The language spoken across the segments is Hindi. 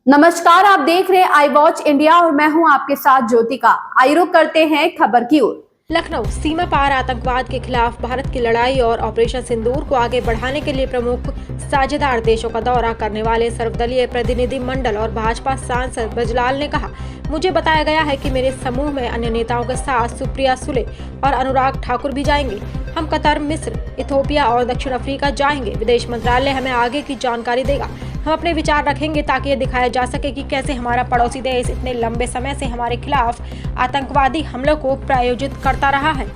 नमस्कार, आप देख रहे हैं आई वॉच इंडिया और मैं हूं आपके साथ ज्योतिका। आइए रुक करते हैं खबर की ओर। लखनऊ सीमा पार आतंकवाद के खिलाफ भारत की लड़ाई और ऑपरेशन सिंदूर को आगे बढ़ाने के लिए प्रमुख साझेदार देशों का दौरा करने वाले सर्वदलीय प्रतिनिधि मंडल और भाजपा सांसद ब्रजलाल ने कहा, मुझे बताया गया है कि मेरे समूह में अन्य नेताओं के साथ सुप्रिया सुले और अनुराग ठाकुर भी जाएंगे। हम कतर, मिस्र, इथोपिया और दक्षिण अफ्रीका जाएंगे। विदेश मंत्रालय हमें आगे की जानकारी देगा। हम अपने विचार रखेंगे ताकि ये दिखाया जा सके कि कैसे हमारा पड़ोसी देश इतने लंबे समय से हमारे खिलाफ आतंकवादी हमलों को प्रायोजित करता रहा है।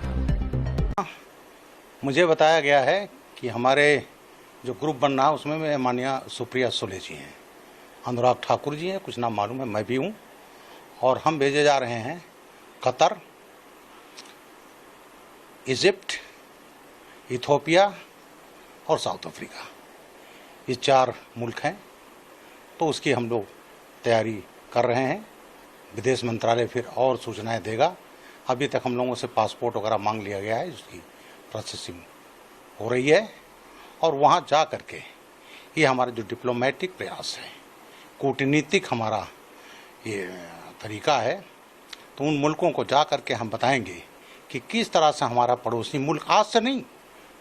मुझे बताया गया है कि हमारे जो ग्रुप बन रहा है उसमें माननीय सुप्रिया सुले जी हैं, अनुराग ठाकुर जी हैं, कुछ नाम मालूम है, मैं भी हूँ, और हम भेजे जा रहे हैं कतर, इजिप्ट, इथोपिया और साउथ अफ्रीका। ये 4 मुल्क हैं, तो उसकी हम लोग तैयारी कर रहे हैं। विदेश मंत्रालय फिर और सूचनाएं देगा। अभी तक हम लोगों से पासपोर्ट वगैरह मांग लिया गया है, उसकी प्रोसेसिंग हो रही है, और वहाँ जा कर के ये हमारा जो डिप्लोमेटिक प्रयास है, कूटनीतिक हमारा ये तरीका है, तो उन मुल्कों को जा कर के हम बताएंगे कि किस तरह से हमारा पड़ोसी मुल्क आज से नहीं,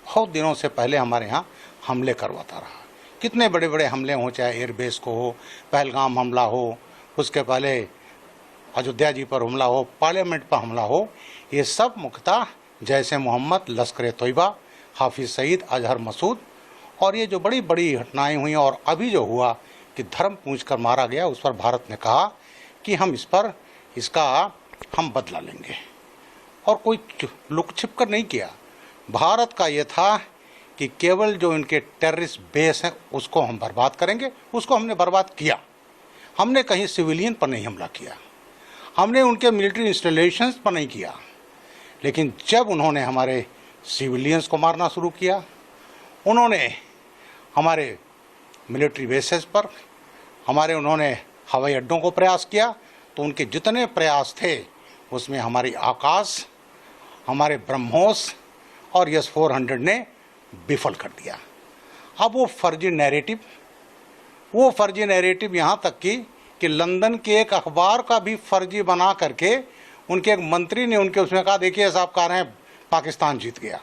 बहुत दिनों से पहले हमारे यहाँ हमले करवाता रहा। कितने बड़े बड़े हमले हों, चाहे एयरबेस को हो, पहलगाम हमला हो, उसके पहले अयोध्या जी पर हमला हो, पार्लियामेंट पर हमला हो, ये सब मुख्यतः जैसे मोहम्मद, लश्कर तोयबा, हाफिज सईद, अजहर मसूद, और ये जो बड़ी बड़ी घटनाएं हुई, और अभी जो हुआ कि धर्म पूछ कर मारा गया, उस पर भारत ने कहा कि हम इसका हम बदला लेंगे, और कोई लुक छिप कर नहीं किया। भारत का ये था कि केवल जो इनके टेररिस्ट बेस हैं उसको हम बर्बाद करेंगे। उसको हमने बर्बाद किया। हमने कहीं सिविलियन पर नहीं हमला किया, हमने उनके मिलिट्री इंस्टॉलेशंस पर नहीं किया, लेकिन जब उन्होंने हमारे सिविलियंस को मारना शुरू किया, उन्होंने हमारे मिलिट्री बेसेस पर उन्होंने हवाई अड्डों को प्रयास किया, तो उनके जितने प्रयास थे उसमें हमारी आकाश, हमारे ब्रह्मोस और S-400 ने विफल कर दिया। अब वो फर्जी नैरेटिव यहाँ तक कि लंदन के एक अखबार का भी फर्जी बना करके उनके एक मंत्री ने उनके उसमें कहा, देखिए साहब कह रहे हैं पाकिस्तान जीत गया।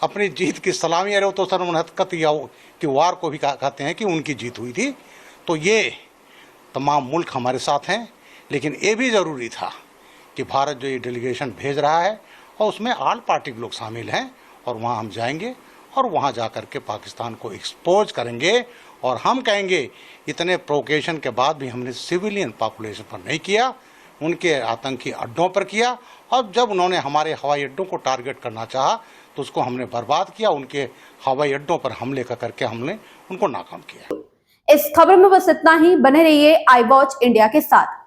अपनी जीत की सलामी, अरे तो सर मुनहत्कत या कि वार को भी कहते हैं कि उनकी जीत हुई थी। तो ये तमाम मुल्क हमारे साथ हैं, लेकिन ये भी ज़रूरी था कि भारत जो ये डेलीगेशन भेज रहा है और उसमें ऑल पार्टी के लोग शामिल हैं, और वहाँ हम जाएंगे और वहाँ जा कर के पाकिस्तान को एक्सपोज करेंगे, और हम कहेंगे इतने प्रोवोकेशन के बाद भी हमने सिविलियन पॉपुलेशन पर नहीं किया, उनके आतंकी अड्डों पर किया, और जब उन्होंने हमारे हवाई अड्डों को टारगेट करना चाहा तो उसको हमने बर्बाद किया। उनके हवाई अड्डों पर हमले करके हमने उनको नाकाम किया। इस खबर में बस इतना ही। बने रहिए आई वॉच इंडिया के साथ।